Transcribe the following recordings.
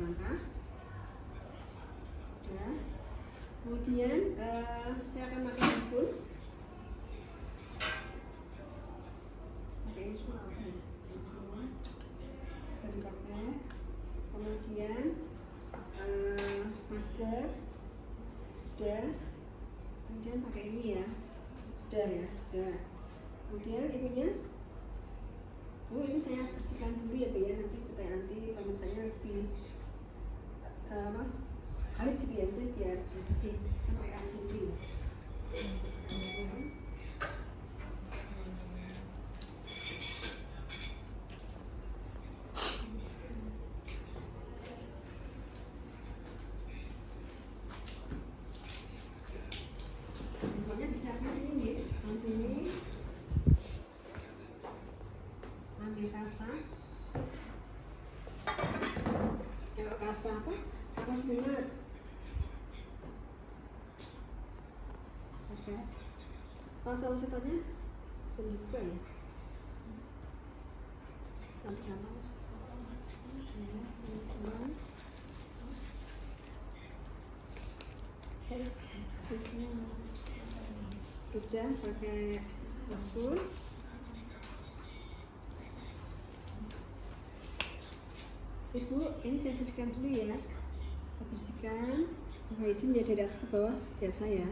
langkah. Udah. Kemudian saya akan pakai spoon. Pakai spoon apa ya? Udah dipakai. Kemudian masker. Udah. Kemudian pakai ini ya. Sudah ya, sudah. Kemudian ibunya, Bu, ini saya bersihkan dulu ya, Bu ya, nanti supaya nanti pemeriksanya lebih valid gitu ya, nanti biar bersih pakai air sendiri. Pokoknya disiapkan ini, di sini. Ambil kasa. Kalau kasa apa? Kapas bunga. Oke. Kasa setannya buka ya. Nanti gampang mas. Sudah pakai spoon. Ibu, ini saya bersihkan dulu ya. Saya bersihkan hygiene ya dari atas ke bawah biasa ya.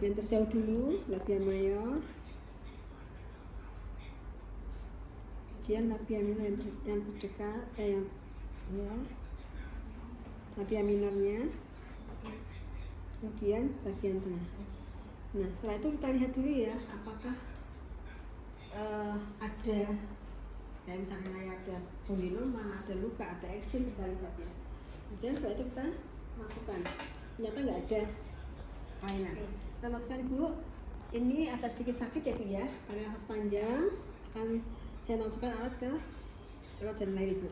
Yang terjauh dulu labia mayor, kemudian labia minor yang terdekat, yang ya, labia minornya, kemudian bagian tengah. Nah, setelah itu kita lihat dulu ya, apakah ada kayak misalnya ada pembinoma, ada luka, ada eksim, kita lihat ya. Kemudian setelah itu kita masukkan. Ternyata nggak ada kelainan. Kita masukkan, Bu. Ini agak sedikit sakit ya, Bu ya. Karena nafas panjang akan saya masukkan alat ke lewat jalan air, Bu.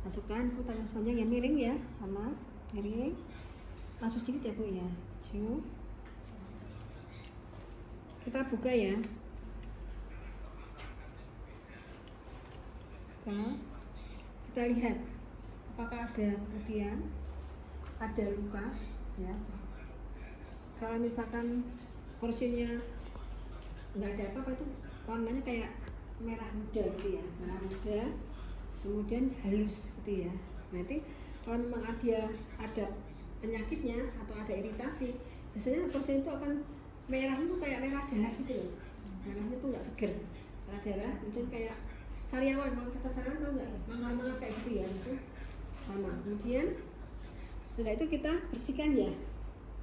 Masukkan, Bu, tarik nafas panjang yang miring ya, sama miring. Langsung sedikit ya, Bu ya. Cium. Kita buka ya. Kita lihat apakah ada kemutian, ada luka ya. Kalau misalkan porsinya nggak ada apa-apa, itu warnanya kayak merah muda gitu ya, merah muda, kemudian halus gitu ya. Nanti kalau memang ada penyakitnya atau ada iritasi, biasanya porsinya itu akan merah, itu kayak merah darah gitu loh. Merahnya tuh nggak seger, merah darah, kemudian kayak sariawan, kalau kata sariawan tau nggak, mangar-mangar kayak gitu ya, itu sama. Kemudian setelah itu kita bersihkan ya,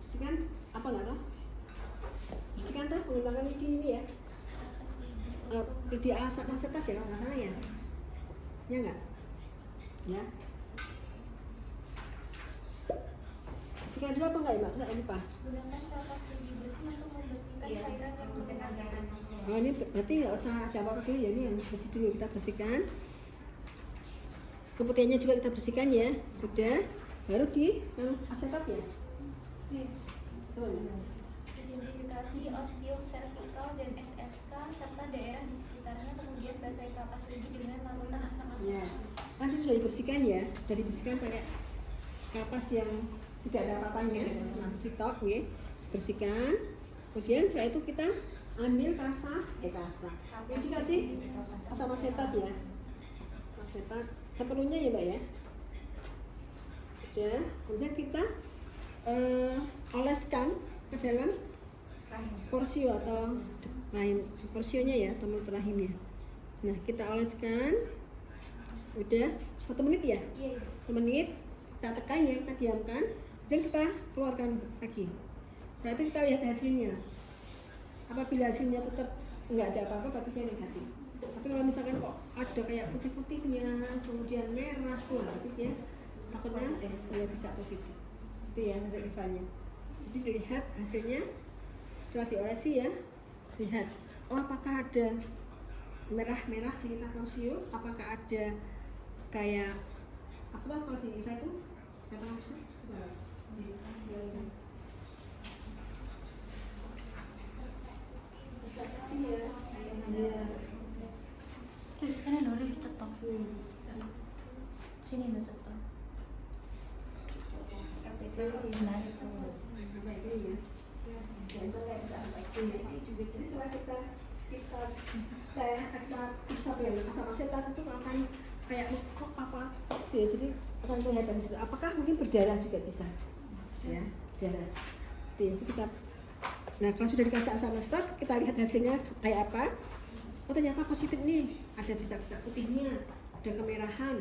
bersihkan apa nggak tau, bersihkan dah menggunakan lidi ini ya, lidi asap asetat ya kalau nggak salah ya, ya nggak, ya. Bersihkan dulu apa enggak ya, Mbak? Saya lupa. Gunakan kapas lidi bersih untuk membersihkan cairan yang berserakan. Oh, ini berarti nggak usah ada apa-apa dulu ya, ini yang bersih dulu kita bersihkan. Keputihannya juga kita bersihkan ya, sudah. Baru di asetat ya. Iya. Coba ya. Identifikasi osteum cervical dan SSK serta daerah di sekitarnya, kemudian basahi kapas lidi dengan larutan asam asetat. Ya. Nanti sudah dibersihkan ya, sudah dibersihkan pakai kapas yang tidak ada apa-apanya, bersih tok ya. Bersihkan. Kemudian setelah itu kita ambil kasa. Ini dikasih asam asetat ya. Asetat sepenuhnya ya, Mbak ya. Udah, kemudian kita oleskan ke dalam porsio atau rahim, porsionya ya, atau mulut rahimnya. Nah, kita oleskan. Udah 1 menit ya? Iya. 1 menit, kita tekan ya, kita diamkan, dan kita keluarkan lagi. Setelah itu kita lihat hasilnya. Apabila hasilnya tetap nggak ada apa-apa, berarti dia negatif. Tapi kalau misalkan kok ada kayak putih-putihnya, kemudian merah, berarti dia takutnya ya bisa positif. Itu ya hasil IVA-nya. Jadi dilihat hasilnya setelah diolesi ya, lihat, oh apakah ada merah-merah sekitar porsio, apakah ada kayak apa lah kalau di IVA itu kata apa sih? Iya. Rif kan lo Rif tetap. Sini lo tetap. KPK Jelas. 11. Kayak gini ya. Nggak usah kayak kita Ini juga jadi setelah kita usap ya, asam asetat itu akan kayak kok apa gitu ya, jadi akan kelihatan di situ. Apakah mungkin berdarah juga bisa, ya darah. Jadi kita, nah kalau sudah dikasih asam asetat, kita lihat hasilnya kayak apa. Oh ternyata positif nih, ada bisa putihnya, ada kemerahan,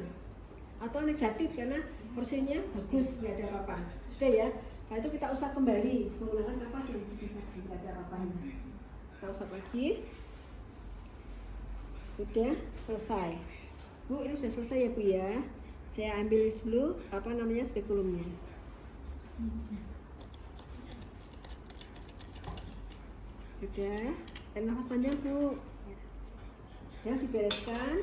atau negatif karena porsinya bagus, nggak ada apa-apa. Sudah ya. Setelah itu kita usap kembali menggunakan kapas yang bersih tadi, nggak ada apa-apanya. Kita usap lagi. Sudah selesai. Bu, ini sudah selesai ya Bu ya. Saya ambil dulu spekulumnya. Sudah. Tarik nafas panjang Bu. Sudah dibereskan.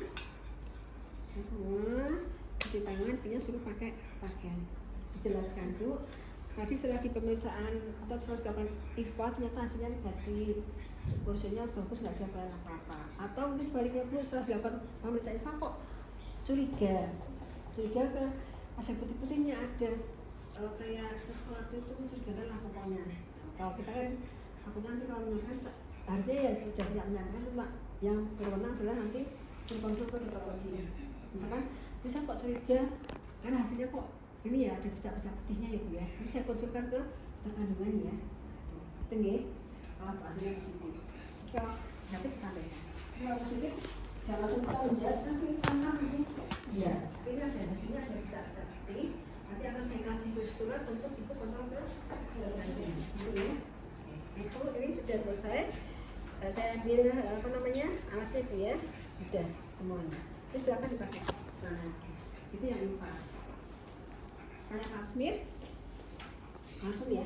Semua cuci tangan, punya suruh pakai pakaian. Dijelaskan Bu. Tadi setelah di pemeriksaan atau setelah dilakukan IVA ternyata hasilnya negatif, porsinya bagus, nggak ada apa-apa. Atau mungkin sebaliknya Bu, setelah dilakukan pemeriksaan IVA kok curiga ke ada putih-putihnya, ada kayak sesuatu itu mencurigakan lah pokoknya. Kalau kita kan aku nanti kalau menyampaikan harusnya ya sudah bisa menyampaikan, cuma yang berwenang adalah nanti berkonsul ke dokter porsinya. Misalkan bisa kok curiga kan hasilnya kok ini ya ada bercak-bercak putihnya ya Bu ya. Ini saya konsulkan ke dokter kandungan ya. Itu nggih. Kalau hasilnya positif. Kalau negatif sampaikan. Kalau positif jangan langsung kita menjelaskan ini. Ya, ini ada hasilnya ada bercak-bercak putih. Nanti akan saya kasih surat untuk itu kontrol ke dokter kandungan. Gitu ya. Itu ini sudah selesai. Saya ambil alatnya itu ya. Sudah semuanya. Terus silakan dipakai. Nah, itu yang lupa. Kayak pap smear langsung ya.